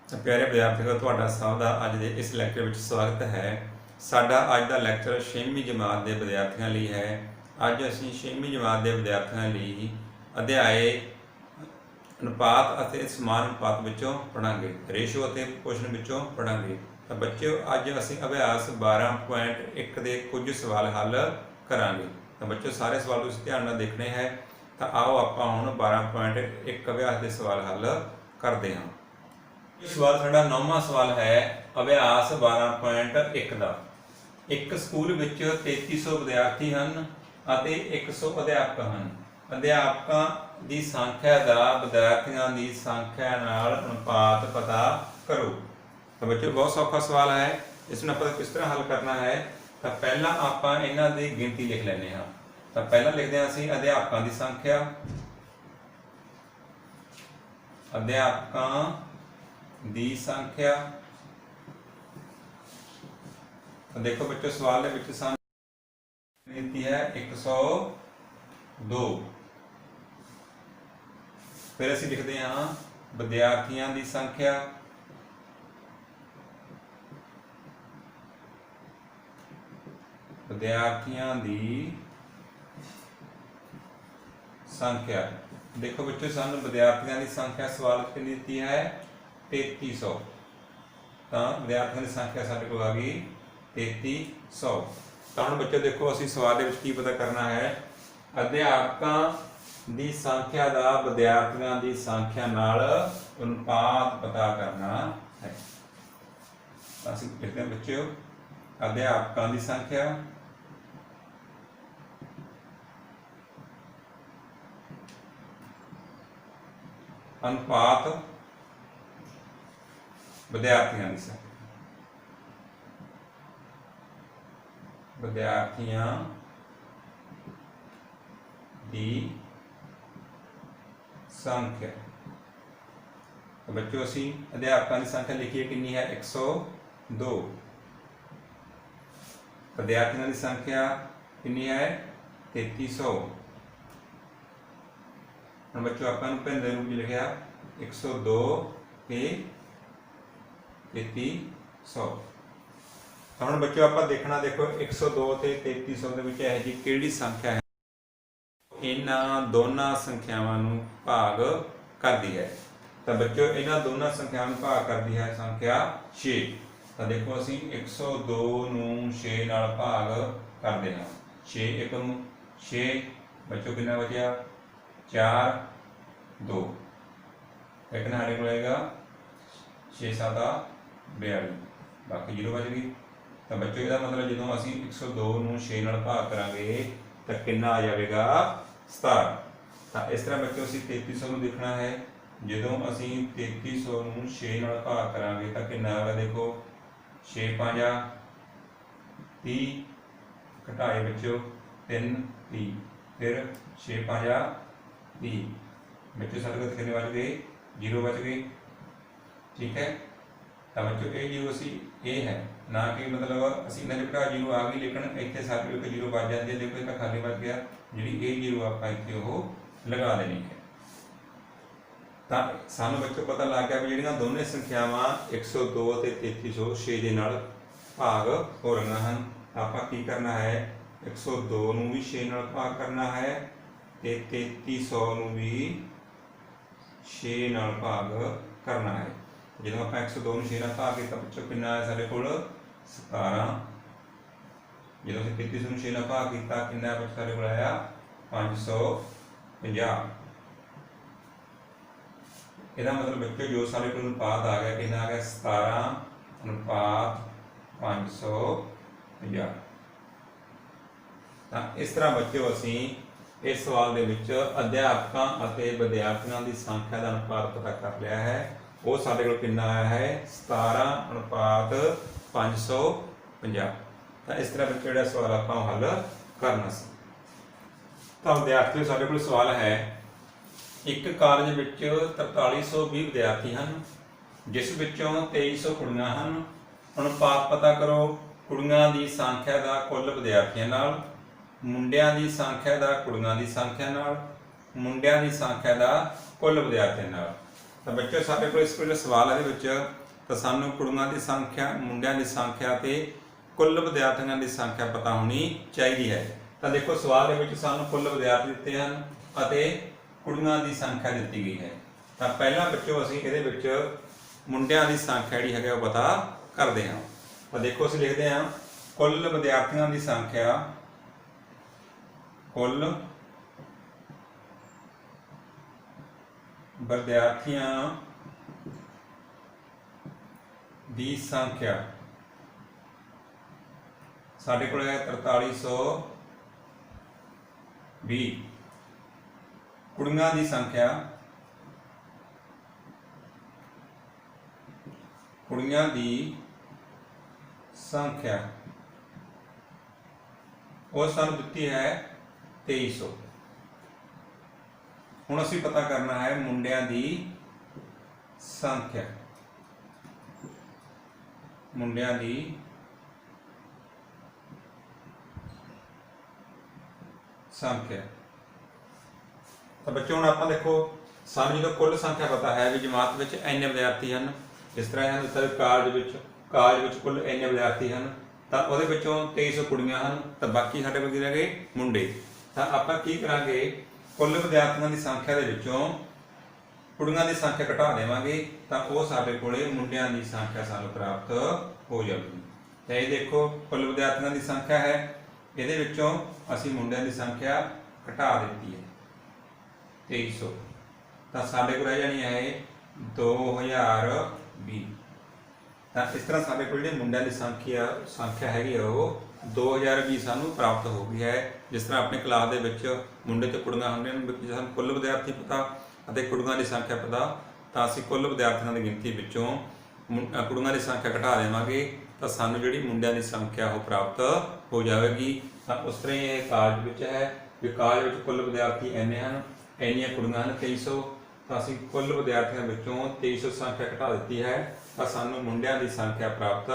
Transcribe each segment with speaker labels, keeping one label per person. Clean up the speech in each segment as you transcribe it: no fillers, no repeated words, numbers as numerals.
Speaker 1: ਤਾਂ ਪਿਆਰੇ ਵਿਦਿਆਰਥੀਓ, ਤੁਹਾਡਾ ਸਭ ਦਾ ਅੱਜ ਦੇ ਇਸ ਲੈਕਚਰ ਵਿੱਚ ਸਵਾਗਤ ਹੈ। ਸਾਡਾ ਅੱਜ ਦਾ ਲੈਕਚਰ 6ਵੀਂ ਜਮਾਤ ਦੇ ਵਿਦਿਆਰਥੀਆਂ ਲਈ ਹੈ। ਅੱਜ ਅਸੀਂ 6ਵੀਂ ਜਮਾਤ ਦੇ ਵਿਦਿਆਰਥੀਆਂ ਲਈ ਅਧਿਆਏ ਅਨੁਪਾਤ ਅਤੇ ਸਮਾਨ ਅਨੁਪਾਤ ਵਿੱਚੋਂ ਪੜ੍ਹਾਂਗੇ, ਰੇਸ਼ੋ ਅਤੇ ਪ੍ਰੋਪੋਰਸ਼ਨ ਵਿੱਚੋਂ ਪੜ੍ਹਾਂਗੇ। ਤਾਂ ਬੱਚਿਓ, ਅੱਜ ਅਸੀਂ ਅਭਿਆਸ 12.1 ਦੇ ਕੁਝ ਸਵਾਲ ਹੱਲ ਕਰਾਂਗੇ। ਤਾਂ ਬੱਚਿਓ, ਸਾਰੇ ਸਵਾਲ ਤੁਸੀਂ ਧਿਆਨ ਨਾਲ ਦੇਖਣੇ ਹੈ। ਤਾਂ ਆਓ ਆਪਾਂ ਹੁਣ 12.1 ਅਭਿਆਸ ਦੇ ਸਵਾਲ ਹੱਲ ਕਰਦੇ ਹਾਂ। ਇਹ ਸਵਾਲ ਸਾਡਾ 9ਵਾਂ ਸਵਾਲ ਹੈ ਅਭਿਆਸ 12.1 ਦਾ। ਇੱਕ ਸਕੂਲ ਵਿੱਚ 3300 ਵਿਦਿਆਰਥੀ ਹਨ ਅਤੇ 100 ਅਧਿਆਪਕ ਹਨ। ਅਧਿਆਪਕਾਂ ਦੀ ਸੰਖਿਆ ਦਾ ਵਿਦਿਆਰਥੀਆਂ ਦੀ ਸੰਖਿਆ ਨਾਲ ਅਨੁਪਾਤ ਪਤਾ ਕਰੋ। ਤਾਂ ਬੱਚੋ, ਬਹੁਤ ਸੌਖਾ ਸਵਾਲ ਹੈ। ਇਸ ਨੂੰ ਆਪਾਂ ਕਿਸ ਤਰ੍ਹਾਂ ਹੱਲ ਕਰਨਾ ਹੈ? ਤਾਂ ਪਹਿਲਾਂ ਆਪਾਂ ਇਹਨਾਂ ਦੀ ਗਿਣਤੀ ਲਿਖ ਲੈਂਦੇ ਹਾਂ। ਤਾਂ ਪਹਿਲਾਂ ਲਿਖਦੇ ਹਾਂ ਅਸੀਂ ਅਧਿਆਪਕਾਂ ਦੀ ਸੰਖਿਆ। ਅਧਿਆਪਕਾਂ ਦੀ ਸੰਖਿਆ। ਦੇਖੋ ਬੱਚੋ, ਸਵਾਲ ਦੇ ਵਿੱਚ ਸਾਨੂੰ ਦਿੱਤੀ ਹੈ 102। ਫਿਰ ਅਸੀਂ ਲਿਖਦੇ ਹਾਂ ਵਿਦਿਆਰਥੀਆਂ ਦੀ ਸੰਖਿਆ। ਵਿਦਿਆਰਥੀਆਂ ਦੀ ਸੰਖਿਆ। ਦੇਖੋ ਬੱਚੋ, ਸਾਨੂੰ ਵਿਦਿਆਰਥੀਆਂ ਦੀ ਸੰਖਿਆ ਸਵਾਲ ਵਿੱਚ ਕਿੰਨੀ ਦਿੱਤੀ ਹੈ? 3300। ਤਾਂ ਵਿਦਿਆਰਥੀਆਂ ਦੀ ਸੰਖਿਆ ਸਾਡੇ ਕੋਲ ਆ ਗਈ 3300। ਤਾਂ ਹੁਣ ਬੱਚੋ ਦੇਖੋ, ਅਸੀਂ ਸਵਾਲ ਦੇ ਵਿੱਚ ਕੀ ਪਤਾ ਕਰਨਾ ਹੈ? ਅਧਿਆਪਕਾਂ ਦੀ ਸੰਖਿਆ ਦਾ ਵਿਦਿਆਰਥੀਆਂ ਦੀ ਸੰਖਿਆ ਨਾਲ ਅਨੁਪਾਤ ਪਤਾ ਕਰਨਾ ਹੈ। ਅਸੀਂ ਲਿਖਦੇ ਹਾਂ ਬੱਚਿਓ, ਅਧਿਆਪਕਾਂ ਦੀ ਸੰਖਿਆ ਅਨੁਪਾਤ ਵਿਦਿਆਰਥੀਆਂ ਦੀ ਸੰਖਿਆ। ਵਿਦਿਆਰਥੀਆਂ ਦੀ ਸੰਖਿਆ। ਤਾਂ ਬੱਚੋ, ਅਸੀਂ ਅਧਿਆਪਕਾਂ ਦੀ ਸੰਖਿਆ ਲਿਖੀਏ, ਕਿੰਨੀ ਹੈ? 102। ਵਿਦਿਆਰਥੀਆਂ ਦੀ ਸੰਖਿਆ ਕਿੰਨੀ ਹੈ? 3300। ਹੁਣ ਬੱਚੋ, ਆਪਾਂ ਨੂੰ ਭਿੰਨ ਦੇ ਰੂਪ ਵਿੱਚ ਲਿਖਿਆ 102 ਤੇ 3300। ਤਾਂ ਹੁਣ ਬੱਚੋ, ਆਪਾਂ ਦੇਖਣਾ, ਦੇਖੋ 102 ਤੇ 3300 ਦੇ ਵਿੱਚ ਇਹੋ ਜਿਹੀ ਕਿਹੜੀ ਸੰਖਿਆ ਹੈ ਇਹਨਾਂ ਦੋਨਾਂ ਸੰਖਿਆਵਾਂ ਨੂੰ ਭਾਗ ਕਰਦੀ ਹੈ। ਤਾਂ ਬੱਚੋ, ਇਹਨਾਂ ਦੋਨਾਂ ਸੰਖਿਆਵਾਂ ਨੂੰ ਭਾਗ ਕਰਦੀ ਹੈ ਸੰਖਿਆ 6। ਤਾਂ ਦੇਖੋ, ਅਸੀਂ 102 ਨੂੰ 6 ਨਾਲ ਭਾਗ ਕਰਦੇ ਹਾਂ। 6 ਇੱਕ ਨੂੰ 6। ਬੱਚੋ, ਕਿੰਨਾ ਬਚਿਆ? 4 2। ਇੱਕ ਨਾ ਸਾਡੇ ਕੋਲ ਆਏਗਾ 6 7 42, ਬਾਕੀ 0 ਬਚ ਗਈ। ਤਾਂ ਬੱਚੋ, ਇਹਦਾ ਮਤਲਬ ਜਦੋਂ ਅਸੀਂ 102 ਨੂੰ 6 ਨਾਲ ਭਾਗ ਕਰਾਂਗੇ ਤਾਂ ਕਿੰਨਾ ਆ ਜਾਵੇਗਾ? 17। ਤਾਂ ਇਸ ਤਰ੍ਹਾਂ ਬੱਚੋ, ਅਸੀਂ 3300 ਨੂੰ ਦੇਖਣਾ ਹੈ। ਜਦੋਂ ਅਸੀਂ 3300 ਨੂੰ 6 ਨਾਲ ਭਾਗ ਕਰਾਂਗੇ ਤਾਂ ਕਿੰਨਾ ਆਵੇਗਾ? ਦੇਖੋ, 6 5 30, ਘਟਾਏ ਬੱਚੋ 3 30, ਫਿਰ 6 5 30। ਬੱਚੋ, ਸਾਡੇ ਕੋਲ ਕਿੰਨੇ ਬਚ ਗਏ? 0 ਬਚ ਗਏ। ਠੀਕ ਹੈ। ਤਾਂ ਬੱਚੋ, ਇਹ 0 ਅਸੀਂ ਇਹ ਹੈ ਨਾ ਕਿ ਮਤਲਬ ਅਸੀਂ ਇਹਨਾਂ ਦੇ ਘਟਾ 0 ਆ ਗਈ, ਲੇਕਿਨ ਇੱਥੇ ਸਾਡੇ ਕੋਲ 0 ਬਚ ਜਾਂਦੀ ਹੈ। ਦੇਖੋ, ਇਹ ਖਾਲੀ ਬਚ ਗਿਆ। ਜਿਹੜੀ ਇਹ 0 ਆਪਾਂ ਇੱਥੇ ਉਹ ਲਗਾ ਦੇਣੀ ਹੈ। ਤਾਂ ਸਾਨੂੰ ਬੱਚੋ ਪਤਾ ਲੱਗ ਗਿਆ ਵੀ ਜਿਹੜੀਆਂ ਦੋਨੇ ਸੰਖਿਆਵਾਂ 102 ਅਤੇ 3300 6 ਦੇ ਨਾਲ ਭਾਗ ਹੋ ਰਹੀਆਂ ਹਨ। ਆਪਾਂ ਕੀ ਕਰਨਾ ਹੈ? 102 ਨੂੰ ਵੀ 6 ਨਾਲ ਭਾਗ ਕਰਨਾ ਹੈ ਤੇ 3300 ਨੂੰ ਵੀ 6 ਨਾਲ ਭਾਗ ਕਰਨਾ ਹੈ। ਜਦੋਂ ਆਪਾਂ 102 ਨੂੰ 6 ਨਾਲ ਭਾਗ ਕੀਤਾ ਬੱਚੋ, ਕਿੰਨਾ ਆਇਆ ਸਾਡੇ ਕੋਲ? 17। ਜਦੋਂ ਅਸੀਂ 3300 ਨੂੰ 6 ਨਾਲ ਭਾਗ ਕੀਤਾ, ਕਿੰਨਾ ਬੱਚੋ ਸਾਡੇ ਕੋਲ ਆਇਆ? 550। ਇਹਦਾ ਮਤਲਬ ਬੱਚੋ, ਜੋ ਸਾਡੇ ਕੋਲ ਅਨੁਪਾਤ ਆ ਗਿਆ, ਕਿੰਨਾ ਆ ਗਿਆ? 17 ਅਨੁਪਾਤ 550। ਤਾਂ ਇਸ ਤਰ੍ਹਾਂ ਬੱਚੋ, ਅਸੀਂ ਇਸ ਸਵਾਲ ਦੇ ਵਿੱਚ ਅਧਿਆਪਕਾਂ ਅਤੇ ਵਿਦਿਆਰਥੀਆਂ ਦੀ ਸੰਖਿਆ ਦਾ ਅਨੁਪਾਤ ਪਤਾ ਕਰ ਲਿਆ ਹੈ। ਉਹ ਸਾਡੇ ਕੋਲ ਕਿੰਨਾ ਆਇਆ ਹੈ? 17 ਅਨੁਪਾਤ 550। ਤਾਂ ਇਸ ਤਰ੍ਹਾਂ ਬੱਚੋ, ਜਿਹੜਾ ਸਵਾਲ ਆਪਾਂ ਹੱਲ ਕਰਨਾ ਸੀ। ਤਾਂ ਵਿਦਿਆਰਥੀਓ, ਸਾਡੇ ਕੋਲ ਸਵਾਲ ਹੈ, ਇੱਕ ਕਾਲਜ ਵਿੱਚ 4320 ਵਿਦਿਆਰਥੀ ਹਨ, ਜਿਸ ਵਿੱਚੋਂ 2300 ਕੁੜੀਆਂ ਹਨ। ਅਨੁਪਾਤ ਪਤਾ ਕਰੋ ਕੁੜੀਆਂ ਦੀ ਸੰਖਿਆ ਦਾ ਕੁੱਲ ਵਿਦਿਆਰਥੀਆਂ ਨਾਲ, ਮੁੰਡਿਆਂ ਦੀ ਸੰਖਿਆ ਦਾ ਕੁੜੀਆਂ ਦੀ ਸੰਖਿਆ ਨਾਲ, ਮੁੰਡਿਆਂ ਦੀ ਸੰਖਿਆ ਦਾ ਕੁੱਲ ਵਿਦਿਆਰਥੀਆਂ ਨਾਲ। ਤਾਂ ਬੱਚੋ, ਸਾਡੇ ਕੋਲ ਇਸ ਕੋਲ ਸਵਾਲ ਇਹਦੇ ਵਿੱਚ ਤਾਂ ਸਾਨੂੰ ਕੁੜੀਆਂ ਦੀ ਸੰਖਿਆ, ਮੁੰਡਿਆਂ ਦੀ ਸੰਖਿਆ ਤੇ ਕੁੱਲ ਵਿਦਿਆਰਥੀਆਂ ਦੀ ਸੰਖਿਆ ਪਤਾ ਹੋਣੀ ਚਾਹੀਦੀ ਹੈ। ਤਾਂ ਦੇਖੋ ਸਵਾਲ ਦੇ ਵਿੱਚ ਸਾਨੂੰ ਕੁੱਲ ਵਿਦਿਆਰਥੀ ਦਿੱਤੇ ਹਨ ਅਤੇ ਕੁੜੀਆਂ ਦੀ ਸੰਖਿਆ ਦਿੱਤੀ ਗਈ ਹੈ। ਤਾਂ ਪਹਿਲਾਂ ਬੱਚੋ ਅਸੀਂ ਇਹਦੇ ਵਿੱਚ ਮੁੰਡਿਆਂ ਦੀ ਸੰਖਿਆ ਜਿਹੜੀ ਹੈਗੀ ਉਹ ਪਤਾ ਕਰਦੇ ਹਾਂ। ਤਾਂ ਦੇਖੋ ਅਸੀਂ ਲਿਖਦੇ ਹਾਂ ਕੁੱਲ ਵਿਦਿਆਰਥੀਆਂ ਦੀ ਸੰਖਿਆ, ਕੁੱਲ ਵਿਦਿਆਰਥੀਆਂ ਦੀ ਸੰਖਿਆ ਸਾਡੇ ਕੋਲ ਹੈ 4320। ਕੁੜੀਆਂ ਦੀ ਸੰਖਿਆ, ਕੁੜੀਆਂ ਦੀ ਸੰਖਿਆ ਉਹ ਸਾਨੂੰ ਦਿੱਤੀ ਹੈ 2300। ਹੁਣ ਅਸੀਂ ਪਤਾ ਕਰਨਾ ਹੈ ਮੁੰਡਿਆਂ ਦੀ ਸੰਖਿਆ, ਮੁੰਡਿਆਂ ਦੀ ਸੰਖਿਆ। ਤਾਂ ਬੱਚੋ ਹੁਣ ਆਪਾਂ ਦੇਖੋ ਸਾਨੂੰ ਜਦੋਂ ਕੁੱਲ ਸੰਖਿਆ ਪਤਾ ਹੈ ਵੀ ਜਮਾਤ ਵਿੱਚ ਇੰਨੇ ਵਿਦਿਆਰਥੀ ਹਨ, ਇਸ ਤਰ੍ਹਾਂ ਹੈ ਜਿੱਦਾਂ ਕਾਲਜ ਵਿੱਚ ਕੁੱਲ ਇੰਨੇ ਵਿਦਿਆਰਥੀ ਹਨ, ਤਾਂ ਉਹਦੇ ਵਿੱਚੋਂ 2300 ਕੁੜੀਆਂ ਹਨ, ਤਾਂ ਬਾਕੀ ਸਾਡੇ ਕੋਲ ਕੀ ਰਹਿ ਗਏ ਮੁੰਡੇ। ਤਾਂ ਆਪਾਂ ਕੀ ਕਰਾਂਗੇ, ਕੁੱਲ ਵਿਦਿਆਰਥੀਆਂ ਦੀ ਸੰਖਿਆ ਦੇ ਵਿੱਚੋਂ ਕੁੜੀਆਂ ਦੀ ਸੰਖਿਆ ਘਟਾ ਦੇਵਾਂਗੇ, ਤਾਂ ਉਹ ਸਾਡੇ ਕੋਲੇ ਮੁੰਡਿਆਂ ਦੀ ਸੰਖਿਆ ਸਾਨੂੰ ਪ੍ਰਾਪਤ ਹੋ ਜਾਵੇਗੀ। ਤਾਂ ਇਹ ਦੇਖੋ ਕੁੱਲ ਵਿਦਿਆਰਥੀਆਂ ਦੀ ਸੰਖਿਆ ਹੈ, ਇਹਦੇ ਵਿੱਚੋਂ ਅਸੀਂ ਮੁੰਡਿਆਂ ਦੀ ਸੰਖਿਆ ਘਟਾ ਦਿੱਤੀ ਹੈ 2300, ਤਾਂ ਸਾਡੇ ਕੋਲ ਰਹਿ ਜਾਣੀ ਹੈ 2020। ਤਾਂ ਇਸ ਤਰ੍ਹਾਂ ਸਾਡੇ ਕੋਲ ਜਿਹੜੀ ਮੁੰਡਿਆਂ ਦੀ ਸੰਖਿਆ ਹੈਗੀ ਆ ਉਹ 2020 ਸਾਨੂੰ ਪ੍ਰਾਪਤ ਹੋ ਗਈ ਹੈ। ਜਿਸ ਤਰ੍ਹਾਂ ਆਪਣੀ ਕਲਾਸ ਦੇ ਵਿੱਚ ਮੁੰਡੇ ਤੇ ਕੁੜੀਆਂ ਹੁੰਦੇ ਹਨ, ਸਾਨੂੰ ਕੁੱਲ ਵਿਦਿਆਰਥੀ ਪਤਾ ਅਤੇ ਕੁੜੀਆਂ ਦੀ ਸੰਖਿਆ ਪਤਾ, ਤਾਂ ਅਸੀਂ ਕੁੱਲ ਵਿਦਿਆਰਥੀਆਂ ਦੀ ਗਿਣਤੀ ਵਿੱਚੋਂ ਕੁੜੀਆਂ ਦੀ ਸੰਖਿਆ ਘਟਾ ਦੇਵਾਂਗੇ, ਤਾਂ ਸਾਨੂੰ ਜਿਹੜੀ ਮੁੰਡਿਆਂ ਦੀ ਸੰਖਿਆ ਉਹ ਪ੍ਰਾਪਤ ਹੋ ਜਾਵੇਗੀ। ਤਾਂ ਉਸ ਤਰ੍ਹਾਂ ਹੀ ਇਹ ਕਾਲਜ ਵਿੱਚ ਹੈ ਵੀ ਕਾਲਜ ਵਿੱਚ ਕੁੱਲ ਵਿਦਿਆਰਥੀ ਇੰਨੇ ਹਨ, ਇੰਨੀਆਂ ਕੁੜੀਆਂ ਹਨ 2300, ਤਾਂ ਅਸੀਂ ਕੁੱਲ ਵਿਦਿਆਰਥੀਆਂ ਵਿੱਚੋਂ 2300 ਸੰਖਿਆ ਘਟਾ ਦਿੱਤੀ ਹੈ, ਤਾਂ ਸਾਨੂੰ ਮੁੰਡਿਆਂ ਦੀ ਸੰਖਿਆ ਪ੍ਰਾਪਤ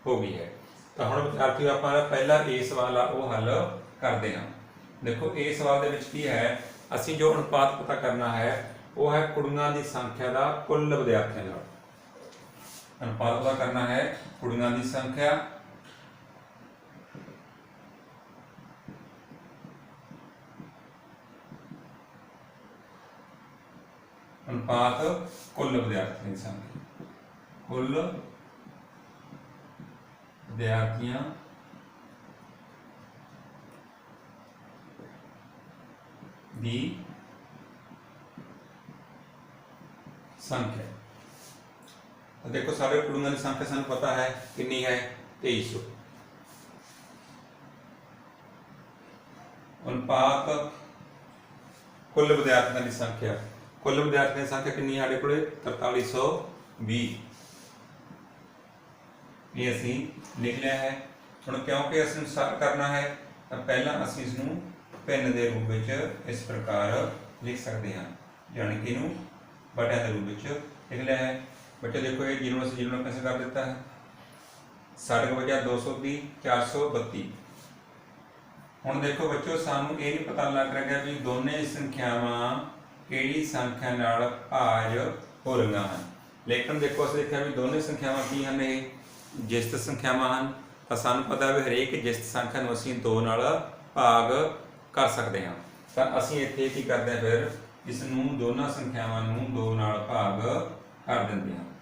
Speaker 1: ਹੋ ਗਈ ਹੈ। ਤਾਂ ਹੁਣ ਵਿਦਿਆਰਥੀਓ ਆਪਾਂ ਪਹਿਲਾ ਇਹ ਸਵਾਲ ਆ ਉਹ ਹੱਲ ਕਰਦੇ ਹਾਂ। ਦੇਖੋ ਇਹ ਸਵਾਲ ਦੇ ਵਿੱਚ ਕੀ ਹੈ, ਅਸੀਂ ਜੋ ਅਨੁਪਾਤ ਪਤਾ ਕਰਨਾ ਹੈ ਉਹ ਹੈ ਕੁੜੀਆਂ ਦੀ ਸੰਖਿਆ ਦਾ ਕੁੱਲ ਵਿਦਿਆਰਥੀਆਂ ਨਾਲ। ਅਨੁਪਾਤ ਪਤਾ ਕਰਨਾ ਹੈ ਕੁੜੀਆਂ ਦੀ ਸੰਖਿਆ ਅਨੁਪਾਤ ਕੁੱਲ ਵਿਦਿਆਰਥੀਆਂ ਦੀ ਸੰਖਿਆ, ਕੁੱਲ ਵਿਦਿਆਰਥੀਆਂ ਦੀ ਸੰਖਿਆ। तो देखो सारे कुड़ियों की संख्या सानू पता है कितनी है 2300। अनुपात कुल विद्यार्थियों की संख्या, कुल विद्यार्थियों की संख्या कितनी है साढ़े 4320, ये असी लिख लिया है। हुण क्योंकि असं सरल करना है तो पहला असी इसनूं भिन्न के रूप में इस प्रकार लिख सकते हैं, यानी कि इनू बटिया के रूप में लिख लिया है। बच्चे देखो ये जीरो से जीरो कैसे कर देता है, साढ़े को बचा 230 432। हुण देखो बच्चों सानू ये नहीं पता लग रहा भी दोनों संख्यावां किहड़ी संख्या नाल भाज हो रही हैं, लेकिन देखो असीं देखिया भी दोनों संख्यावां की हैं, ये जिस्त संख्यावां हैं। तो सानू पता भी हरेक जिस्त संख्या नूं असीं 2 नाल भाग कर सकते हैं। तो असीं इत्थे की करते हैं, फिर इसनूं दोनों संख्यावां नूं 2 नाल भाग कर देंगे हैं।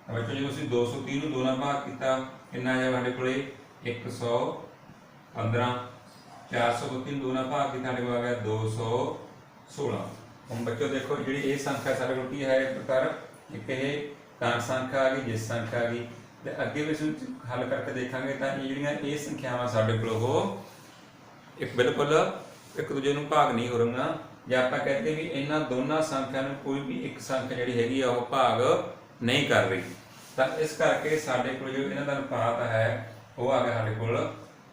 Speaker 1: बच्चों जो असीं 230 नूं 2 नाल भाग किया कितना है साडे कोले 115, 432 2 नाल भाग किया साडे कोल आ गया 216। हुण बच्चों देखो जिहड़ी ये संख्या साडे कोल की है, इस प्रकार एक ये कांट संख्या आ गई, जिस संख्या आ गई, ते अगे भी इस हल करके देखांगे तां ये जिहड़ियां ये संख्यावां साडे कोल हो एक बिल्कुल एक दूजे नूं भाग नहीं हो रहीआं, ਜਾਂ ਆਪਾਂ कहते भी इन्हां दोनों संख्या नूं कोई भी एक संख्या जिहड़ी हैगी आ वो भाग नहीं कर रही। तो इस करके साडे कोल जो इन्हां दा अनुपात है वो आ गया साडे कोल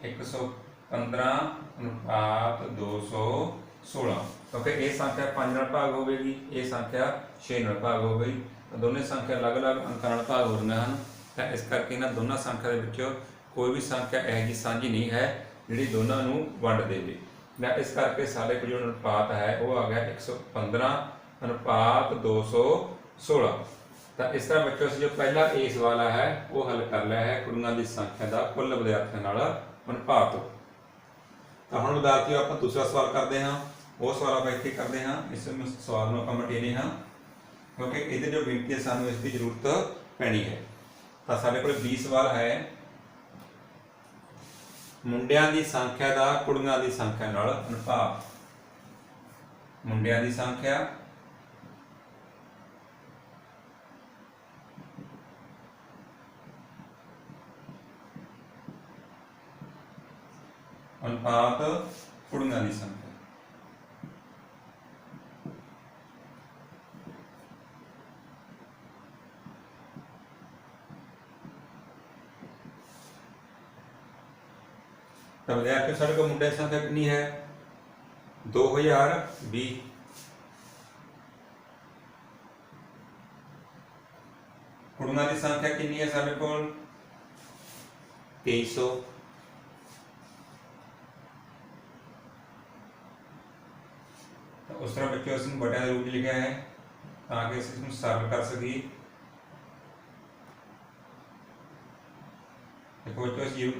Speaker 1: 115 अनुपात 216, क्योंकि ये संख्या 5 नाल भाग होगी, ये संख्या 6 नाल भाग हो गई, तो दोनों संख्या अलग अलग अंकां नाल भाग हो रही हैं। तो इस करके इन्हां दोनों संख्या दे विच कोई भी संख्या इहो जी साझी नहीं है जिहड़ी दोनों नूं वंड देवे। इस करके साडे कोल जो अनुपात है वो आ गया 115 अनुपात 216। ਤਾਂ ਇਸ ਤਰ੍ਹਾਂ ਬੱਚੋ ਅਸੀਂ ਜੋ ਪਹਿਲਾ ਇਹ ਸਵਾਲ ਹੈ ਉਹ ਹੱਲ ਕਰ ਲਿਆ ਹੈ ਕੁੜੀਆਂ ਦੀ ਸੰਖਿਆ ਦਾ ਕੁੱਲ ਵਿਦਿਆਰਥੀਆਂ ਨਾਲ ਅਨੁਪਾਤ। ਤਾਂ ਹੁਣ ਵਿਦਿਆਰਥੀਓ ਆਪਾਂ ਦੂਸਰਾ ਸਵਾਲ ਕਰਦੇ ਹਾਂ। ਉਹ ਸਵਾਲ ਆਪਾਂ ਇੱਥੇ ਕਰਦੇ ਹਾਂ, ਇਸ ਸਵਾਲ ਨੂੰ ਆਪਾਂ ਮਟੇਰੇ ਹਾਂ ਕਿਉਂਕਿ ਇਹਦੇ ਜੋ ਗਿਣਤੀ ਹੈ ਸਾਨੂੰ ਇਸ ਦੀ ਜ਼ਰੂਰਤ ਪੈਣੀ ਹੈ। ਤਾਂ ਸਾਡੇ ਕੋਲ 20 ਸਵਾਲ ਹੈ, ਮੁੰਡਿਆਂ ਦੀ ਸੰਖਿਆ ਦਾ ਕੁੜੀਆਂ ਦੀ ਸੰਖਿਆ ਨਾਲ ਅਨੁਪਾਤ। ਮੁੰਡਿਆਂ ਦੀ ਸੰਖਿਆ ਅਨੁਪਾਤ ਕੁੜੀਆਂ ਦੀ ਸੰਖਿਆ। ਤਾਂ ਵਿਦਿਆਰਥੀਓ ਸਾਡੇ ਕੋਲ ਮੁੰਡਿਆਂ ਦੀ ਸੰਖਿਆ ਕਿੰਨੀ ਹੈ 2020। ਕੁੜੀਆਂ ਦੀ ਸੰਖਿਆ ਕਿੰਨੀ ਹੈ ਸਾਡੇ ਕੋਲ 2300। ਤਾਂ ਉਸ ਤਰ੍ਹਾਂ ਬੱਚਿਓ ਅਸੀਂ ਬਟਿਆਂ ਦੇ ਰੂਪ ਲਿਖਿਆ ਹੈ ਤਾਂ ਕਿ ਅਸੀਂ ਇਸਨੂੰ ਸਰਲ ਕਰ ਸਕੀਏ। ਦੇਖੋ ਬੱਚਿਓ 0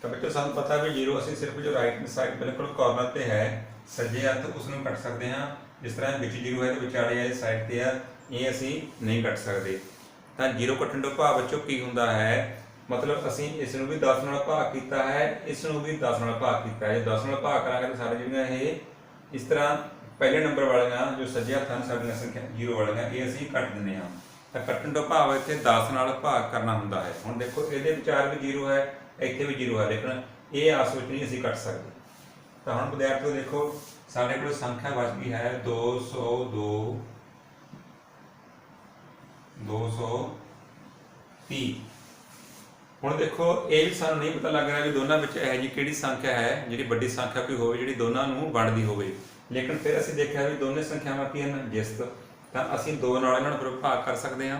Speaker 1: ਤਾਂ ਬੱਚੋ ਸਾਨੂੰ ਪਤਾ ਵੀ 0 ਅਸੀਂ ਸਿਰਫ ਜੋ ਰਾਈਟ ਸਾਈਡ ਬਿਲਕੁਲ ਕਾਰਨਰ ਤੇ ਹੈ ਸੱਜੇ ਹੱਥ ਉਸ ਨੂੰ ਕੱਟ ਸਕਦੇ ਹਾਂ। ਜਿਸ ਤਰ੍ਹਾਂ ਵਿੱਚ 0 ਹੈ ਤੇ ਵਿਚਾਲੇ ਵਾਲੀ ਸਾਈਡ ਤੇ ਆ, ਇਹ ਅਸੀਂ ਨਹੀਂ ਕੱਟ ਸਕਦੇ। ਤਾਂ 0 ਕੱਟਣ ਤੋਂ ਭਾਵ ਬੱਚੋ ਕੀ ਹੁੰਦਾ ਹੈ, ਮਤਲਬ ਅਸੀਂ ਇਸ ਨੂੰ ਵੀ 10 ਨਾਲ ਭਾਗ ਕੀਤਾ ਹੈ, ਇਸ ਨੂੰ ਵੀ 10 ਨਾਲ ਭਾਗ ਕੀਤਾ ਹੈ। ਜੇ 10 ਨਾਲ ਭਾਗ ਕਰਾਂਗੇ ਤਾਂ ਸਾਰੇ ਜਿਹੜੀਆਂ ਇਹ ਇਸ ਤਰ੍ਹਾਂ ਪਹਿਲੇ ਨੰਬਰ ਵਾਲੀਆਂ ਜੋ ਸੱਜੇ ਹੱਥ ਹਨ ਸਾਡੀਆਂ ਸੰਖਿਆ 0 ਵਾਲੀਆਂ ਇਹ ਅਸੀਂ ਕੱਟ ਦਿੰਦੇ ਹਾਂ। ਤਾਂ ਕੱਟਣ ਤੋਂ ਭਾਵ ਇੱਥੇ 10 ਨਾਲ ਭਾਗ ਕਰਨਾ ਹੁੰਦਾ ਹੈ। ਹੁਣ ਦੇਖੋ ਇਹਦੇ ਵਿਚਾਰ ਵੀ 0 ਹੈ, ਇੱਥੇ ਵੀ 0 ਹੈ, ਲੇਕਿਨ ਇਹ ਆਪਸ ਵਿੱਚ ਨਹੀਂ ਅਸੀਂ ਕੱਟ ਸਕਦੇ। ਤਾਂ ਹੁਣ ਵਿਦਿਆਰਥੀਓ ਦੇਖੋ ਸਾਡੇ ਕੋਲ ਸੰਖਿਆ ਬਚ ਗਈ ਹੈ 202 230। ਹੁਣ ਦੇਖੋ ਇਹ ਵੀ ਸਾਨੂੰ ਨਹੀਂ ਪਤਾ ਲੱਗ ਰਿਹਾ ਵੀ ਦੋਨਾਂ ਵਿੱਚ ਇਹੋ ਜਿਹੀ ਕਿਹੜੀ ਸੰਖਿਆ ਹੈ ਜਿਹੜੀ ਵੱਡੀ ਸੰਖਿਆ ਕੋਈ ਹੋਵੇ ਜਿਹੜੀ ਦੋਨਾਂ ਨੂੰ ਵੰਡਦੀ ਹੋਵੇ। ਲੇਕਿਨ ਫਿਰ ਅਸੀਂ ਦੇਖਿਆ ਵੀ ਦੋਨੇ ਸੰਖਿਆਵਾਂ ਕੀ ਹਨ ਜਿਸਤ, ਤਾਂ ਅਸੀਂ 2 ਨਾਲ ਇਹਨਾਂ ਨੂੰ ਫਿਰ ਭਾਗ ਕਰ ਸਕਦੇ ਹਾਂ।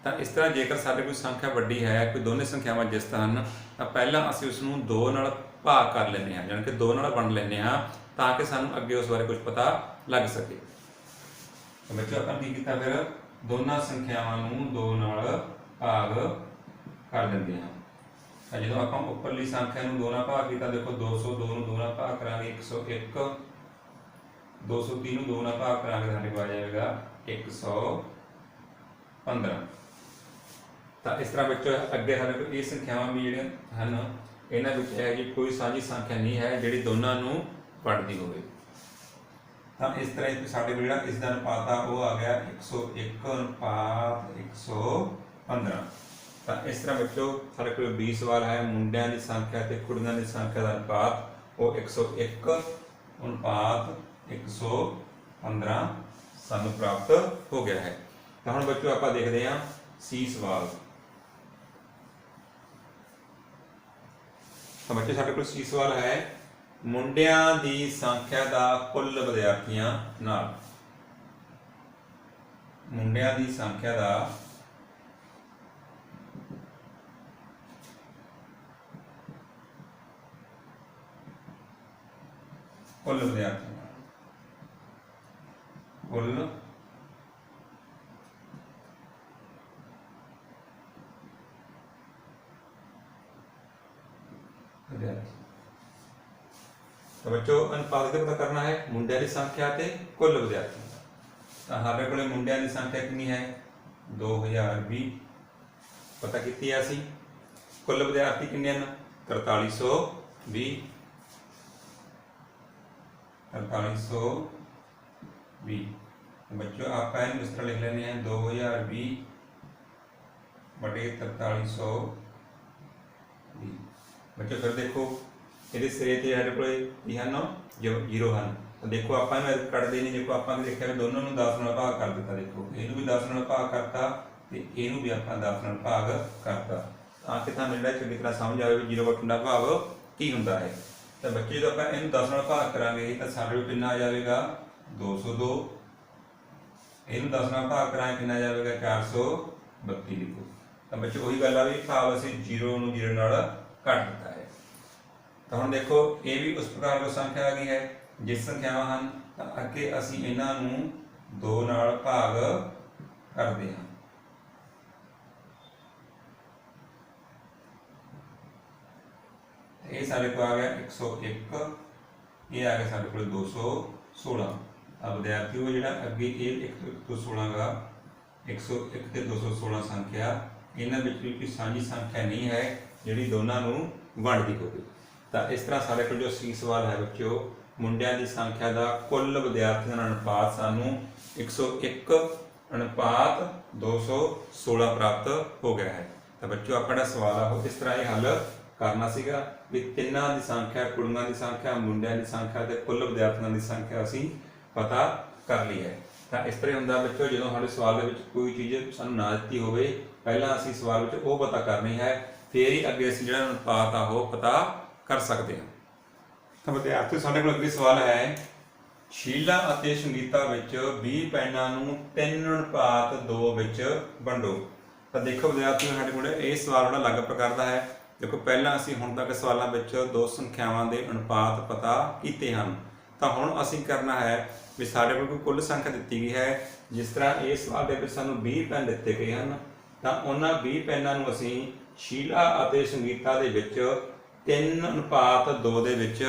Speaker 1: ਤਾਂ ਇਸ ਤਰ੍ਹਾਂ ਜੇਕਰ ਸਾਡੇ ਕੋਈ ਸੰਖਿਆ ਵੱਡੀ ਹੈ, ਕੋਈ ਦੋਨੇ ਸੰਖਿਆਵਾਂ ਜਿਸਤ ਹਨ, ਤਾਂ ਪਹਿਲਾਂ ਅਸੀਂ ਉਸ ਨੂੰ 2 ਨਾਲ ਭਾਗ ਕਰ ਲੈਂਦੇ ਹਾਂ, ਯਾਨੀ ਕਿ 2 ਨਾਲ ਵੰਡ ਲੈਂਦੇ ਹਾਂ ਤਾਂ ਕਿ ਸਾਨੂੰ ਅੱਗੇ ਉਸ ਬਾਰੇ ਕੁਝ ਪਤਾ ਲੱਗ ਸਕੇ। ਤਾਂ ਬੱਚੋ ਆਪਾਂ ਕੀ ਕੀਤਾ ਫਿਰ ਦੋਨਾਂ ਸੰਖਿਆਵਾਂ ਨੂੰ 2 ਨਾਲ ਭਾਗ ਕਰ ਲੈਂਦੇ ਹਾਂ। ਤਾਂ ਜਦੋਂ ਆਪਾਂ ਉੱਪਰਲੀ ਸੰਖਿਆ ਨੂੰ 2 ਨਾਲ ਭਾਗ ਕੀਤਾ, ਦੇਖੋ 202 ਨੂੰ 2 ਨਾਲ ਭਾਗ ਕਰਾਂਗੇ 101, 230 ਨੂੰ 2 ਨਾਲ ਭਾਗ ਕਰਾਂਗੇ ਸਾਡੇ ਕੋਲ ਆ ਜਾਏਗਾ 115। ਤਾਂ ਇਸ ਤਰ੍ਹਾਂ ਬੱਚੋ ਅੱਗੇ ਸਾਡੇ ਕੋਲ ਇਹ ਸੰਖਿਆਵਾਂ ਵੀ ਜਿਹੜੀਆਂ ਹਨ ਇਹਨਾਂ ਵਿੱਚ ਹੈ ਜੀ ਕੋਈ ਸਾਂਝੀ ਸੰਖਿਆ ਨਹੀਂ ਹੈ ਜਿਹੜੀ ਦੋਨਾਂ ਨੂੰ ਵੰਡਦੀ ਹੋਵੇ। ਤਾਂ ਇਸ ਤਰ੍ਹਾਂ ਸਾਡੇ ਕੋਲ ਜਿਹੜਾ ਇਸ ਦਾ ਅਨੁਪਾਤ ਆ ਉਹ ਆ ਗਿਆ 101 ਅਨੁਪਾਤ 115। ਤਾਂ ਇਸ ਤਰ੍ਹਾਂ ਬੱਚੋ ਸਾਡੇ ਕੋਲ 20 ਸਵਾਲ ਹੈ, ਮੁੰਡਿਆਂ ਦੀ ਸੰਖਿਆ ਤੇ ਕੁੜੀਆਂ ਦੀ ਸੰਖਿਆ ਦਾ ਅਨੁਪਾਤ ਉਹ 101 ਅਨੁਪਾਤ 115 ਸਾਨੂੰ ਪ੍ਰਾਪਤ ਹੋ ਗਿਆ ਹੈ। ਤਾਂ ਹੁਣ ਬੱਚੋ ਆਪਾਂ ਦੇਖਦੇ ਹਾਂ ਸੀ ਸਵਾਲ। ਤਾਂ ਬੱਚੇ ਸਾਡੇ ਕੋਲ ਸੀ ਸਵਾਲ ਹੈ ਮੁੰਡਿਆਂ ਦੀ ਸੰਖਿਆ ਦਾ ਕੁੱਲ ਵਿਦਿਆਰਥੀਆਂ ਨਾਲ। ਮੁੰਡਿਆਂ ਦੀ ਸੰਖਿਆ ਦਾ ਕੁੱਲ ਵਿਦਿਆਰਥੀਆਂ ਨਾਲ ਕੁੱਲ तो बच्चों अनुपात पता करना है मुंडिया की संख्या ते कुल विद्यार्थी। तो हमारे को मुंडिया की संख्या कितनी है 2020 पता की असी। कुल विद्यार्थी कितने हैं 4320 4320। बच्चों आप इस तरह लिख लेने हैं 2020 बटे 4320। बच्चों फिर देखो ये सिरे से साढ़े को जो 0 हैं तो देखो आप कटते नहीं। देखो आप देखा भी दोनों 10 नाल भाग कर दिता। देखो इनू भी 10 नाल भाग करता तो इनू भी आप 10 नाल भाग करता ताकि तुहानूं जिहड़ा चंगी तरह समझ आए भी 0 वटन का भाव की हुंदा है। तो बच्चे जो आप इनू 10 नाल भाग करांगे तो साडे कोल कितना आ जाएगा 202। इनू 10 नाल भाग करांगे कितना आ जाएगा 432। लिखो तो बच्चे वही गल आ भी भाव असीं 0 नूं 0 नाल कट दिता है। तो हम देखो ये भी उस प्रकार की संख्या आ गई है जिस संख्यावां हैं तो अगे असीं इन्हां नूं 2 नाल भाग करते हैं। ये साढ़े को आ गया 101, ये आ गया साढ़े को 216। अब विद्यार्थियों जो अगे ये 116 का 101 ते 216 संख्या इन्हां विच भी कोई साझी संख्या नहीं है जिहड़ी दोनों नूं वंडदी होवे। तो इस तरह साढ़े को जो सी सवाल है बच्चों, मुंडियां की संख्या का कुल विद्यार्थियों का अनुपात सानू 101 अनुपात 216 प्राप्त हो गया है। तो बच्चों अपना सवाल है वो इस तरह ही हल करना सीगा भी तिन्हां की संख्या, कुड़ियां की संख्या, मुंडियां की संख्या ते कुल विद्यार्थियों की संख्या असीं पता कर ली है। तो इस तरह होंदा बच्चों जो हमारे सवाल में कोई चीज़ सानू ना दित्ती होवे, पहला असीं सवाल में वो पता करनी है, फिर ही अगे असीं जिहड़ा अनुपात आ वो पता कर सकते हैं। तो विद्यार्थियों साडे कोल अगला सवाल है, शीला अते संगीता विच 20 पैनां नूं 3:2 विच वंडो। तो देखो विद्यार्थियों साडे कोल ये सवाल बड़ा अलग प्रकार का है। देखो पहला असीं हुण तक सवालों में दो संख्यावां दे अनुपात पता कीते हैं। तो हुण असीं करना है भी साडे कोल कोई कुल संख्या दी गई है, जिस तरह इस सवाल के सानू 20 पैन दिते गए हैं, तो उन्हां 20 पैनों नूं असीं शीला अते संगीता दे विच 3:2 दे विच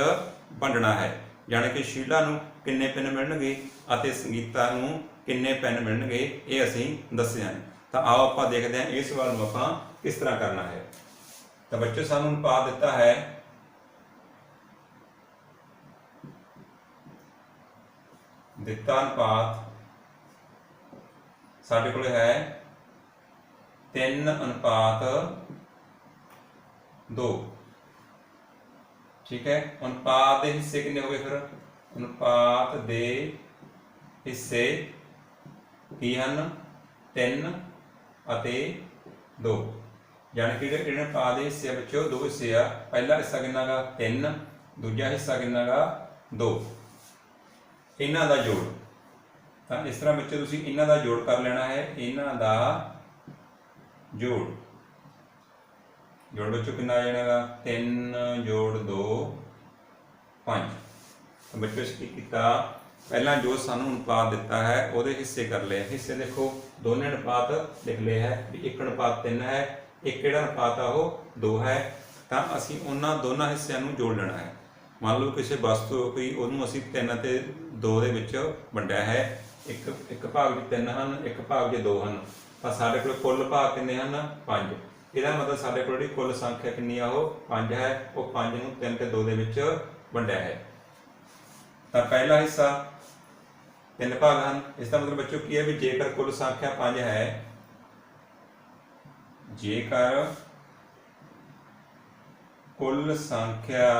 Speaker 1: वंडना है। यानी कि शीला नूं किन्ने पैन मिलणगे अते संगीता नूं किन्ने पैन मिलणगे, ये असीं दस्सिआ है। तो आओ आपां देखते हैं इस सवाल नूं आपां किस तरह करना है। तो बच्चों सानू अनुपात दिता है अनुपात साडे कोल है 3:2। ठीक है, अनुपात के हिस्से कितने हो गए, फिर अनुपात के हिस्से की हैं 3 अते 2। यानी कि अनुपात के हिस्से बच्चों दो हिस्से आ, पहला हिस्सा कितना गा 3, दूजा हिस्सा कितना गा 2, इन्हां दा जोड़। तो इस तरह बच्चों तुसीं इन्हां दा जोड़ कर लेना है, इन्हां दा जोड़ बच्चों कितना आ जाएगा 3 जोड़ 2 5। तो बच्चों इस किया पहला जो सानू अनुपात दिता है वो हिस्से कर ले। हिस्से देखो दोनों अनुपात लिख ले है भी एक अनुपात 3 है, एक किहड़ा अनुपात आ वो 2 है। तो असीं उन्हां दोनों हिस्सों नूं जोड़ लेना है। मान लो किसी वस्तु कोई उन्होंने असीं 3 ते 2 दे विच वंडिया है, एक भाग 3 हैं, एक भाग 2 हैं। तो साडे कोल कुल भाग कितने हैं 5। इसका मतलब साडे कोल जिहड़ी कुल संख्या कितनी आ वो 5 है, वो 5 नूं 3 ते 2 दे विच वंडिया है। तो पहला हिस्सा 3 भाग हैं। इसका मतलब बच्चों की है भी जेकर कुल संख्या 5 है, जेकर कुल संख्या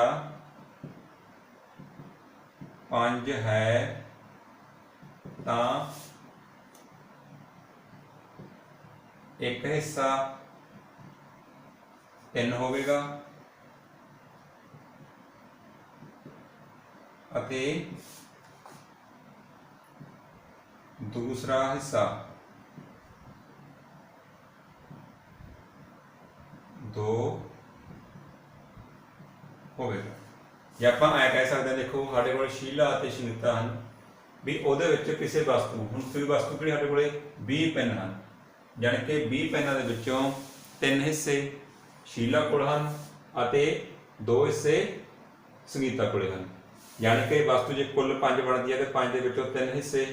Speaker 1: 5 है तो एक हिस्सा 3 होगा अते दूसरा हिस्सा 2 होगा। जे आप कह सकते हैं देखो साढ़े को शीला और संगीता हैं भी वो किसी वस्तु हम कोई वस्तु कि साढ़े को 20 पैन हैं, यानी कि 20 पैनों के विचों 3 हिस्से शीला कोल हैं और 2 हिस्से संगीता कोल हैं। यानी कि वस्तु जो कुल 5 बनती है तो 5 के विचों 3 हिस्से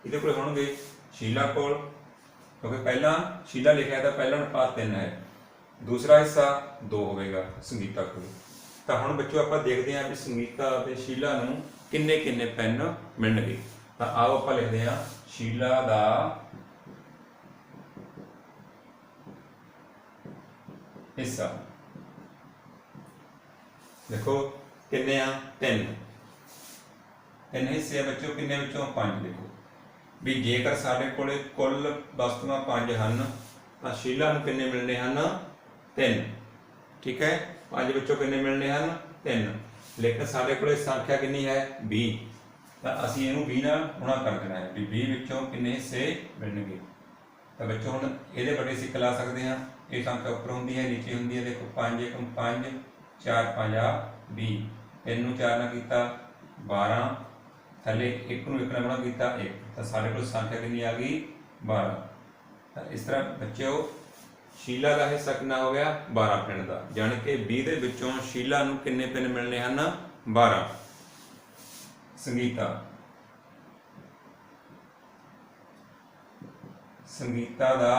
Speaker 1: ये को होंगे शीला कोल, क्योंकि पहला शीला लिखा था पहला अनुपात 3 है, दूसरा हिस्सा 2 होगा संगीता कोल। तो हम बच्चों आप देखते हैं भी संगीता और शीला नूं किन्ने किन्ने पैन मिलणगे। तो आओ आप लिखते हैं शीला का हिस्सा देखो किन्ने 3 हिस्से बच्चों किन्ने विचों 5। देखो भी जेकर साडे कोले कुल वस्तुआं 5 हैं तो शीला नूं किन्ने मिलने हैं 3। ठीक है, 5 विचों किन्ने मिलने हैं 3, लेकिन साडे कोले संख्या कितनी है 20। तो असीं इहनूं 20 नाल गुणा कर देना है भी 20 विचों किन्ने हिस्से मिलणगे। तो बच्चों हुण इहदे बड़े सिक्क ला सकते हैं, ये संख्या उपर होंदी है नीचे होंदी है। देखो 5 एकम 5 4 5 20, 3 नूं 4 नाल कीता 12, थले 1 नूं 1 नाल गुणा कीता 1, तो साडे कोल संख्या कितनी आ गई 12। ਤਾਂ ਇਸ ਤਰ੍ਹਾਂ ਬੱਚਿਓ ਸ਼ੀਲਾ ਦਾ ਹਿੱਸਾ ਕਿੰਨਾ ਹੋ ਗਿਆ 12 ਪਿੰਡ ਦਾ, ਜਾਣੀ ਕਿ 20 ਦੇ ਵਿੱਚੋਂ ਸ਼ੀਲਾ ਨੂੰ ਕਿੰਨੇ ਪਿੰਡ ਮਿਲਣੇ ਹਨ 12। ਸੰਗੀਤਾ ਦਾ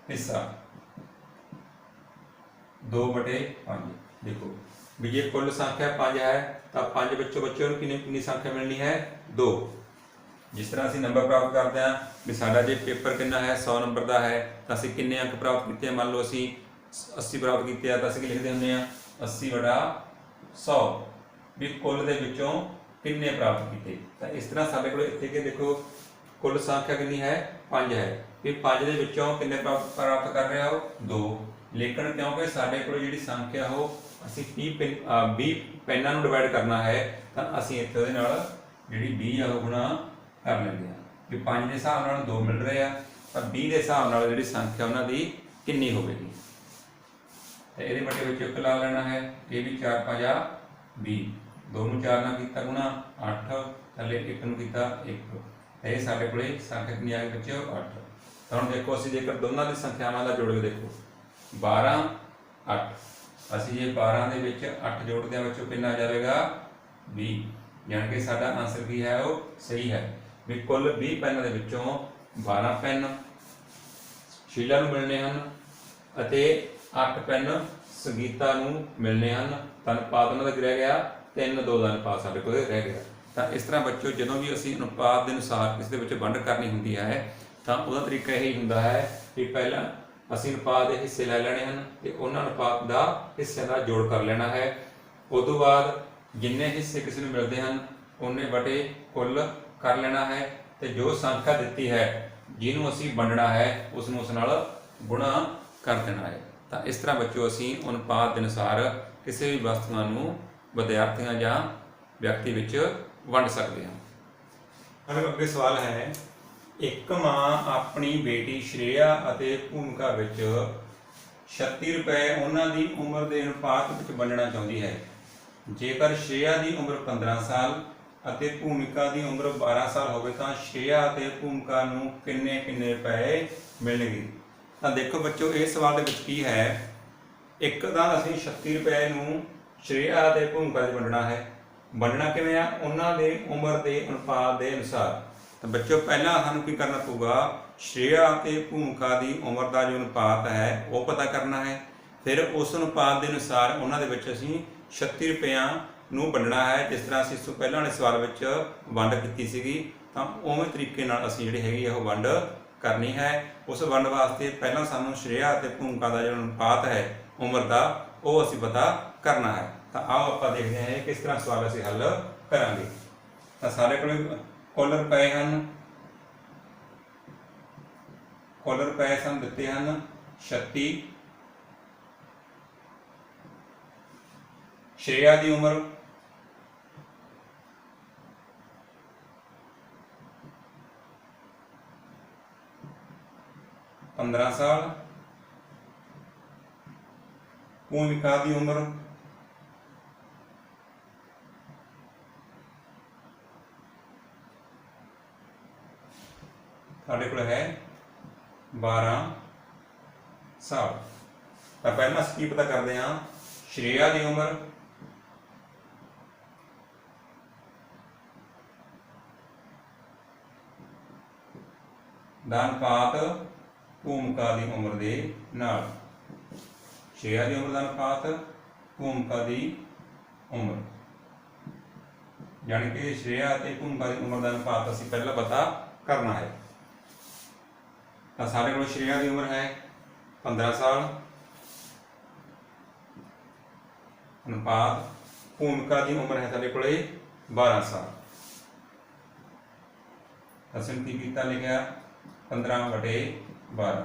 Speaker 1: ਹਿੱਸਾ 2/5। देखो भी ये कुल संख्या 5 है तो 5 बच्चों बच्चों कितनी संख्या मिलनी है 2। जिस तरह असीं नंबर प्राप्त करते हैं भी साडा जे पेपर कितना है 100 नंबर का है तो असीं कितने अंक प्राप्त किए, मान लो असीं 80 प्राप्त किए तो असीं लिखते होंगे 80/100 भी कुल दे विचों कितने प्राप्त किए। तो इस तरह साडे कोल इत्थे कि देखो कुल संख्या कितनी है 5 है भी 5 दे विचों कितने प्राप्त कर रहे हो 2, लेकिन क्योंकि साडे कोल जिहड़ी संख्या हो ਅਸੀਂ 20 ਪੈਨਾਂ ਨੂੰ ਡਿਵਾਈਡ ਕਰਨਾ ਹੈ ਤਾਂ ਅਸੀਂ ਇੱਥੇ ਉਹਦੇ ਨਾਲ ਜਿਹੜੀ 20 ਆ ਉਹ ਗੁਣਾ ਕਰ ਲੈਂਦੇ ਹਾਂ ਕਿ 5 ਦੇ ਹਿਸਾਬ ਨਾਲ 2 ਮਿਲ ਰਹੇ ਆ ਤਾਂ 20 ਦੇ ਹਿਸਾਬ ਨਾਲ ਜਿਹੜੀ ਸੰਖਿਆ ਉਹਨਾਂ ਦੀ ਕਿੰਨੀ ਹੋਵੇਗੀ। ਤੇ ਇਹਦੇ ਵੱਡੇ ਵਿੱਚ 1 ਲਾ ਲੈਣਾ ਹੈ, ਇਹ ਵੀ 4 5 20, 2 ਨੂੰ 4 ਨਾਲ ਕੀਤਾ ਗੁਣਾ 8, ਥੱਲੇ 1 ਨੂੰ ਕੀਤਾ 1, ਇਹ ਸਾਡੇ ਕੋਲੇ ਸੰਖਿਆ ਕਿੰਨੀ ਆ ਗਈ ਬੱਚਿਓ 8। ਤਾਂ ਹੁਣ ਦੇਖੋ ਅਸੀਂ ਜੇਕਰ ਦੋਨਾਂ ਦੀ ਸੰਖਿਆਵਾਂ ਦਾ ਜੋੜ ਕੇ ਦੇਖੋ 12 8, ਅਸੀਂ ਜੇ 12 ਦੇ ਵਿੱਚ 8 ਜੋੜਦੇ ਹਾਂ ਬੱਚੋ ਕਿੰਨਾ ਆ ਜਾਵੇਗਾ 20, ਯਾਨੀ ਕਿ ਸਾਡਾ ਆਨਸਰ ਕੀ ਹੈ ਉਹ ਸਹੀ ਹੈ ਵੀ ਕੁੱਲ 20 ਪੈਨਾਂ ਦੇ ਵਿੱਚੋਂ 12 ਪੈਨ ਸ਼ੀਲਾ ਨੂੰ ਮਿਲਣੇ ਹਨ ਅਤੇ 8 ਪੈਨ ਸੰਗੀਤਾ ਨੂੰ ਮਿਲਣੇ ਹਨ। ਤਾਂ ਅਨੁਪਾਤ ਉਹਨਾਂ ਦਾ ਰਹਿ ਗਿਆ 3:2 ਦਾ ਅਨੁਪਾਤ ਸਾਡੇ ਕੋਲ ਰਹਿ ਗਿਆ। ਤਾਂ ਇਸ ਤਰ੍ਹਾਂ ਬੱਚੋ ਜਦੋਂ ਵੀ ਅਸੀਂ ਅਨੁਪਾਤ ਦੇ ਅਨੁਸਾਰ ਇਸ ਦੇ ਵਿੱਚ ਵੰਡ ਕਰਨੀ ਹੁੰਦੀ ਹੈ ਤਾਂ ਉਹਦਾ ਤਰੀਕਾ ਇਹੀ ਹੁੰਦਾ ਹੈ ਕਿ ਪਹਿਲਾਂ ਅਸੀਂ ਅਨੁਪਾਤ ਦੇ ਹਿੱਸੇ ਲੈ ਲੈਣੇ ਹਨ ਤੇ ਉਹਨਾਂ ਅਨੁਪਾਤ ਦਾ ਹਿੱਸਿਆਂ ਦਾ ਜੋੜ ਕਰ ਲੈਣਾ ਹੈ। ਉਸ ਤੋਂ ਬਾਅਦ ਜਿੰਨੇ ਹਿੱਸੇ ਕਿਸੇ ਨੂੰ ਮਿਲਦੇ ਹਨ ਉਹਨੇ ਵਟੇ ਕੁੱਲ ਕਰ ਲੈਣਾ ਹੈ ਤੇ ਜੋ ਸੰਖਿਆ ਦਿੱਤੀ ਹੈ ਜਿਹਨੂੰ ਅਸੀਂ ਵੰਡਣਾ ਹੈ ਉਸ ਨੂੰ ਉਸ ਨਾਲ ਗੁਣਾ ਕਰ ਦੇਣਾ ਹੈ। ਤਾਂ ਇਸ ਤਰ੍ਹਾਂ ਬੱਚੋ ਅਸੀਂ ਅਨੁਪਾਤ ਦੇ ਅਨੁਸਾਰ ਕਿਸੇ ਵੀ ਵਸਤੂਆਂ ਨੂੰ ਵਿਦਿਆਰਥੀਆਂ ਜਾਂ ਵਿਅਕਤੀ ਵਿੱਚ ਵੰਡ ਸਕਦੇ ਹਾਂ। ਹੁਣ ਅੱਗੇ ਸਵਾਲ ਹੈ, ਇੱਕ ਮਾਂ ਆਪਣੀ ਬੇਟੀ ਸ਼੍ਰੇਆ ਅਤੇ ਭੂਮਿਕਾ ਵਿੱਚ 36 ਰੁਪਏ ਉਹਨਾਂ ਦੀ ਉਮਰ ਦੇ ਅਨੁਪਾਤ ਵਿੱਚ ਵੰਡਣਾ ਚਾਹੁੰਦੀ ਹੈ। ਜੇਕਰ ਸ਼੍ਰੇਆ ਦੀ ਉਮਰ 15 ਸਾਲ ਅਤੇ ਭੂਮਿਕਾ ਦੀ ਉਮਰ 12 ਸਾਲ ਹੋਵੇ ਤਾਂ ਸ਼੍ਰੇਆ ਅਤੇ ਭੂਮਿਕਾ ਨੂੰ ਕਿੰਨੇ ਰੁਪਏ ਮਿਲਣਗੇ। ਤਾਂ ਦੇਖੋ ਬੱਚੋ ਇਹ ਸਵਾਲ ਦੇ ਵਿੱਚ ਕੀ ਹੈ, ਇੱਕ ਤਾਂ ਅਸੀਂ 36 ਰੁਪਏ ਨੂੰ ਸ਼੍ਰੇਆ ਅਤੇ ਭੂਮਿਕਾ ਦੇ ਵੰਡਣਾ ਹੈ। ਵੰਡਣਾ ਕਿਵੇਂ ਆ ਉਹਨਾਂ ਦੇ ਉਮਰ ਦੇ ਅਨੁਪਾਤ ਦੇ ਅਨੁਸਾਰ। ਤਾਂ ਬੱਚੋ ਪਹਿਲਾਂ ਸਾਨੂੰ ਕੀ ਕਰਨਾ ਪਊਗਾ ਸ਼੍ਰੇਆ ਅਤੇ ਭੂਮਿਕਾ ਦੀ ਉਮਰ ਦਾ ਜੋ ਅਨੁਪਾਤ ਹੈ ਉਹ ਪਤਾ ਕਰਨਾ ਹੈ। ਫਿਰ ਉਸ ਅਨੁਪਾਤ ਦੇ ਅਨੁਸਾਰ ਉਹਨਾਂ ਦੇ ਵਿੱਚ ਅਸੀਂ 36 ਰੁਪਇਆਂ ਨੂੰ ਵੰਡਣਾ ਹੈ। ਜਿਸ ਤਰ੍ਹਾਂ ਅਸੀਂ ਇਸ ਤੋਂ ਪਹਿਲਾਂ ਵਾਲੇ ਸਵਾਲ ਵਿੱਚ ਵੰਡ ਕੀਤੀ ਸੀਗੀ ਤਾਂ ਉਵੇਂ ਤਰੀਕੇ ਨਾਲ ਅਸੀਂ ਜਿਹੜੀ ਹੈਗੀ ਉਹ ਵੰਡ ਕਰਨੀ ਹੈ। ਉਸ ਵੰਡ ਵਾਸਤੇ ਪਹਿਲਾਂ ਸਾਨੂੰ ਸ਼੍ਰੇਆ ਅਤੇ ਭੂਮਿਕਾ ਦਾ ਜੋ ਅਨੁਪਾਤ ਹੈ ਉਮਰ ਦਾ ਉਹ ਅਸੀਂ ਪਤਾ ਕਰਨਾ ਹੈ। ਤਾਂ ਆਓ ਆਪਾਂ ਦੇਖਦੇ ਹਾਂ ਕਿਸ ਤਰ੍ਹਾਂ ਸਵਾਲ ਅਸੀਂ ਹੱਲ ਕਰਾਂਗੇ। ਤਾਂ ਸਾਰੇ ਕੋਲ ਕੁੱਲ ਰੁਪਏ ਹਨ, ਕੁੱਲ ਰੁਪਏ ਸਾਨੂੰ ਦਿੱਤੇ ਹਨ 36। ਸ਼੍ਰੇਆ ਦੀ ਉਮਰ 15 ਸਾਲ, ਭੂਮਿਕਾ ਦੀ ਉਮਰ 12 ਸਾਲ। ਤਾਂ ਪਹਿਲਾਂ ਅਸੀਂ ਕੀ ਪਤਾ ਕਰਦੇ ਹਾਂ ਸ਼੍ਰੇਆ ਦੀ ਉਮਰ ਦਾ ਅਨੁਪਾਤ ਭੂਮਿਕਾ ਦੀ ਉਮਰ ਦੇ ਨਾਲ। ਸ਼੍ਰੇਆ ਦੀ ਉਮਰ ਦਾ ਅਨੁਪਾਤ ਭੂਮਿਕਾ ਦੀ ਉਮਰ, यानी कि श्रेया ਅਤੇ ਭੂਮਿਕਾ ਦੀ ਉਮਰ ਦਾ ਅਨੁਪਾਤ ਅਸੀਂ ਪਹਿਲਾਂ ਪਤਾ करना है। तो सारे को श्रेया की उम्र है 15 साल, अनुपात भूमिका की उम्र है सारे को 12 साल। असं की लिखा 15/12।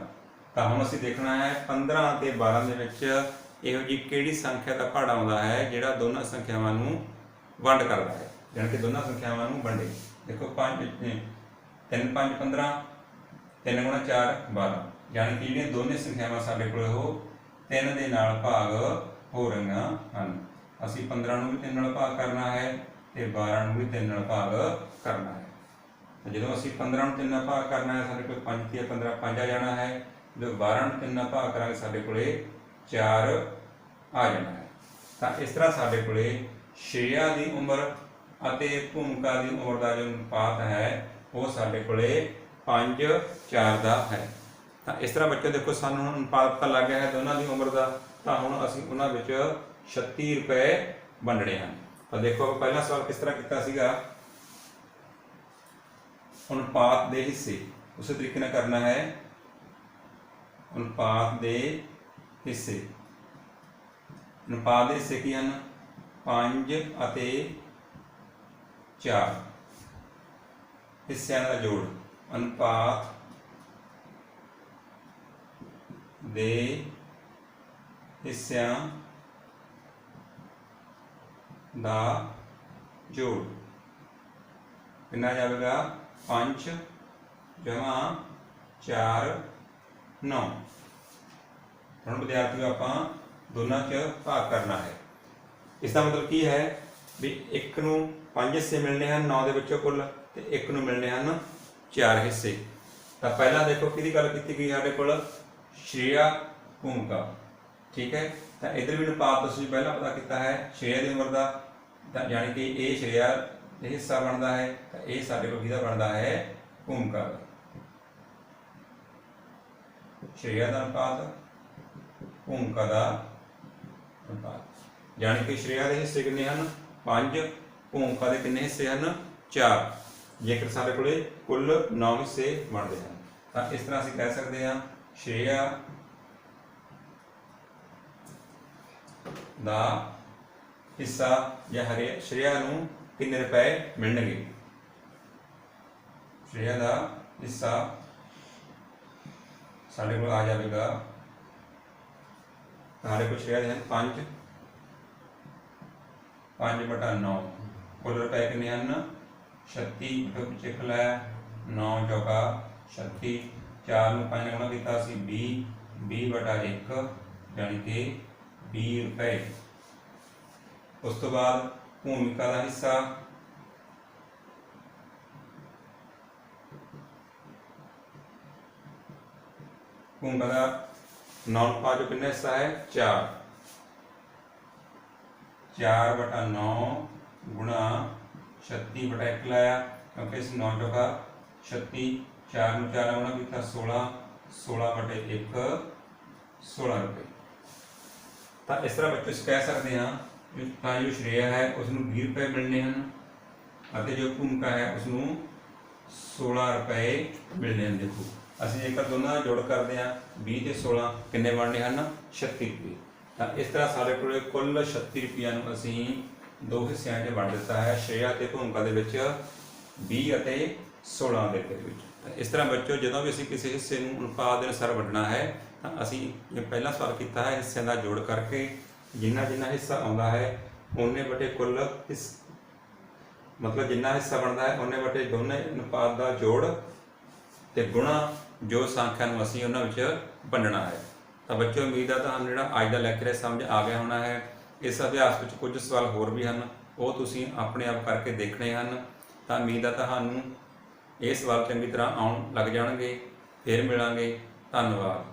Speaker 1: तो हम असी देखना है 15 ते 12 के इहो जी किहड़ी संख्या का पहाड़ा आउंदा है जिहड़ा दोनों संख्यावां नूं वंड करदा है, यानी कि दोनों संख्यावां नूं वंडे। देखो 5 3 5 15, 3 गुणा 4 12, यानी कि जिहड़ियां दोनों संख्यावां साडे कोल ओह 3 दे नाल भाग हो रहीआं हन। असीं 15 नूं भी 3 नाल भाग करना है ते 12 नूं भी 3 नाल भाग करना है। ਜਦੋਂ ਅਸੀਂ 15 ਨੂੰ 3 ਨਾਲ ਭਾਗ ਕਰਨਾ ਹੈ ਸਾਡੇ ਕੋਲ 5 ਤੇ 15 5 ਆ ਜਾਣਾ ਹੈ। ਜਦੋਂ 12 ਨੂੰ 3 ਨਾਲ ਭਾਗ ਕਰਾਂਗੇ ਸਾਡੇ ਕੋਲੇ 4 ਆ ਜਾਣਾ ਹੈ। ਤਾਂ ਇਸ ਤਰ੍ਹਾਂ ਸਾਡੇ ਕੋਲੇ ਸ਼੍ਰੇਆ ਦੀ ਉਮਰ ਅਤੇ ਭੂਮਿਕਾ ਦੀ ਉਮਰ ਦਾ ਜੋ ਅਨੁਪਾਤ ਹੈ ਉਹ ਸਾਡੇ ਕੋਲੇ 5 4 ਦਾ ਹੈ। ਤਾਂ ਇਸ ਤਰ੍ਹਾਂ ਬੱਚੋ ਦੇਖੋ ਸਾਨੂੰ ਹੁਣ ਅਨੁਪਾਤ ਪਤਾ ਲੱਗ ਗਿਆ ਹੈ ਦੋਨਾਂ ਦੀ ਉਮਰ ਦਾ। ਤਾਂ ਹੁਣ ਅਸੀਂ ਉਹਨਾਂ ਵਿੱਚ 36 ਰੁਪਏ ਵੰਡਣੇ ਹਨ। ਤਾਂ ਦੇਖੋ ਪਹਿਲਾ ਸਵਾਲ ਕਿਸ ਤਰ੍ਹਾਂ ਕੀਤਾ ਸੀਗਾ, ਅਨੁਪਾਤ ਦੇ ਹਿੱਸੇ ਉਸੇ ਤਰੀਕੇ ਨਾਲ ਕਰਨਾ ਹੈ। ਅਨੁਪਾਤ ਦੇ ਹਿੱਸੇ, ਅਨੁਪਾਤ ਦੇ ਹਿੱਸੇ ਕੀ ਹਨ 5 ਅਤੇ 4 ਹਿੱਸਿਆਂ ਦਾ ਜੋੜ। ਅਨੁਪਾਤ ਦੇ ਹਿੱਸਿਆਂ ਦਾ ਜੋੜ ਕਿੰਨਾ ਜਾਵੇਗਾ 5 ਜਮਾ 4 9। ਹੁਣ ਵਿਦਿਆਰਥੀਓ ਆਪਾਂ ਦੋਨਾਂ 'ਚ ਭਾਗ ਕਰਨਾ ਹੈ। ਇਸ ਦਾ ਮਤਲਬ ਕੀ ਹੈ ਵੀ ਇੱਕ ਨੂੰ 5 ਹਿੱਸੇ ਮਿਲਣੇ ਹਨ 9 ਦੇ ਵਿੱਚੋਂ ਕੁੱਲ, ਤੇ ਇੱਕ ਨੂੰ ਮਿਲਣੇ ਹਨ 4 ਹਿੱਸੇ। ਤਾਂ ਪਹਿਲਾਂ ਦੇਖੋ ਕਿਹਦੀ ਗੱਲ ਕੀਤੀ ਗਈ ਸਾਡੇ ਕੋਲ, ਸ਼੍ਰੇਆ ਭੂਮਿਕਾ, ਠੀਕ ਹੈ। ਤਾਂ ਇਧਰ ਵੀ ਅਨੁਪਾਤ ਤੁਸੀਂ ਪਹਿਲਾਂ ਪਤਾ ਕੀਤਾ ਹੈ ਸ਼੍ਰੇਆ ਦੀ ਉਮਰ ਦਾ, ਤਾਂ ਯਾਨੀ ਕਿ ਇਹ ਸ਼੍ਰੇਆ ਦਾ ਹਿੱਸਾ ਬਣਦਾ ਹੈ, ਤਾਂ ਇਹ ਸਾਡੇ ਕੋਲ ਕਿਹਦਾ ਬਣਦਾ ਹੈ ਭੂਮਿਕਾ ਦਾ। ਸ਼੍ਰੇਆ ਦਾ ਅਨੁਪਾਤ ਭੂਮਿਕਾ ਦਾ ਅਨੁਪਾਤ, ਯਾਨੀ ਕਿ ਸ਼੍ਰੇਆ ਦੇ ਹਿੱਸੇ ਕਿੰਨੇ ਹਨ 5, ਭੂਮਿਕਾ ਦੇ ਕਿੰਨੇ ਹਿੱਸੇ ਹਨ 4। ਜੇਕਰ ਸਾਡੇ ਕੋਲੇ ਕੁੱਲ 9 ਹਿੱਸੇ ਬਣਦੇ ਹਨ ਤਾਂ ਇਸ ਤਰ੍ਹਾਂ ਅਸੀਂ ਕਹਿ ਸਕਦੇ ਹਾਂ ਸ਼੍ਰੇਆ ਦਾ ਹਿੱਸਾ ਜਾਂ ਸ਼੍ਰੇਆ ਨੂੰ ਕਿੰਨੇ ਰੁਪਏ ਮਿਲਣਗੇ। ਸ਼੍ਰੇਆ ਦਾ ਹਿੱਸਾ ਸਾਡੇ ਕੋਲ ਆ ਜਾਵੇਗਾ, ਸਾਡੇ ਕੋਲ ਸ਼੍ਰੇਆ ਦੇ ਹਨ 5 5/9, ਕੁੱਲ ਰੁਪਏ ਕਿੰਨੇ ਹਨ 36। ਪਿੱਛੇ ਖਲਾਇਆ 9 ਚੌਕਾ 36, 4 ਨੂੰ 5 ਨਾਲ ਗੁਣਾ ਕੀਤਾ ਸੀ 20, 20/1 ਯਾਨੀ ਕਿ 20 ਰੁਪਏ। ਉਸ ਤੋਂ ਬਾਅਦ ਭੂਮਿਕਾ ਦਾ ਹਿੱਸਾ, ਭੂਮਿਕਾ ਦਾ 9/5 ਕਿੰਨਾ ਹਿੱਸਾ ਹੈ 4, 4/9 ਗੁਣਾ 36/1 ਲਾਇਆ क्योंकि इस 9 चौका 36, 4 ਨੂੰ 4 ਨਾਲ ਗੁਣਾ ਕੀਤਾ 16, 16/1 16 ਰੁਪਏ। ਤਾਂ ਇਸ ਤਰ੍ਹਾਂ ਬੱਚੇ ਕਹਿ ਸਕਦੇ ਹਾਂ ਤਾਂ ਜੋ ਸ਼੍ਰੇਆ ਹੈ ਉਸ ਨੂੰ 20 ਰੁਪਏ ਮਿਲਣੇ ਹਨ ਅਤੇ ਜੋ ਭੂਮਿਕਾ ਹੈ ਉਸ ਨੂੰ 16 ਰੁਪਏ ਮਿਲਣੇ ਹਨ। ਦੇਖੋ ਅਸੀਂ ਜੇਕਰ ਦੋਨਾਂ ਦਾ ਜੋੜ ਕਰਦੇ ਹਾਂ 20 ਤੇ 16 ਕਿੰਨੇ ਬਣਨੇ ਹਨ 36 ਰੁਪਏ। ਤਾਂ ਇਸ ਤਰ੍ਹਾਂ ਸਾਡੇ ਕੋਲ ਕੁੱਲ 36 ਰੁਪਈਆਂ ਨੂੰ ਅਸੀਂ ਦੋ ਹਿੱਸਿਆਂ 'ਚ ਵੰਡ ਦਿੱਤਾ ਹੈ, ਸ਼੍ਰੇਆ ਤੇ ਭੂਮਿਕਾ ਦੇ ਵਿੱਚ 20 ਅਤੇ 16 ਦੇ ਵਿੱਚ। ਤਾਂ ਇਸ ਤਰ੍ਹਾਂ ਬੱਚੋ ਜਦੋਂ ਵੀ ਅਸੀਂ ਕਿਸੇ ਹਿੱਸੇ ਨੂੰ ਅਨੁਪਾਤ ਦੇ ਅਨੁਸਾਰ ਵੰਡਣਾ ਹੈ ਤਾਂ ਅਸੀਂ ਜਿਵੇਂ ਪਹਿਲਾਂ ਸਵਾਲ ਕੀਤਾ ਹੈ ਹਿੱਸਿਆਂ ਦਾ ਜੋੜ ਕਰਕੇ ਜਿੰਨਾ ਜਿੰਨਾ ਹਿੱਸਾ ਆਉਂਦਾ ਹੈ ਉਹਨੇ ਵਟੇ ਕੁੱਲ ਮਤਲਬ ਜਿੰਨਾ ਹਿੱਸਾ ਬਣਦਾ ਹੈ ਉਹਨੇ ਵਟੇ ਦੋਨੇ ਅਨੁਪਾਤ ਦਾ ਜੋੜ ਤੇ ਗੁਣਾ ਜੋ ਸੰਖਿਆ ਨੂੰ ਅਸੀਂ ਉਹਨਾਂ ਵਿੱਚ ਵੰਡਣਾ ਹੈ। ਤਾਂ ਬੱਚੋ ਉਮੀਦ ਹੈ ਤੁਹਾਨੂੰ ਜਿਹੜਾ ਅੱਜ ਦਾ ਲੈਕਚਰ ਹੈ ਸਮਝ ਆ ਗਿਆ ਹੋਣਾ ਹੈ। ਇਸ ਅਭਿਆਸ ਵਿੱਚ ਕੁਝ ਸਵਾਲ ਹੋਰ ਵੀ ਹਨ, ਉਹ ਤੁਸੀਂ ਆਪਣੇ ਆਪ ਕਰਕੇ ਦੇਖਣੇ ਹਨ। ਤਾਂ ਉਮੀਦ ਹੈ ਤੁਹਾਨੂੰ ਇਹ ਸਵਾਲ ਚੰਗੀ ਤਰ੍ਹਾਂ ਆਉਣ ਲੱਗ ਜਾਣਗੇ। ਫਿਰ ਮਿਲਾਂਗੇ, ਧੰਨਵਾਦ।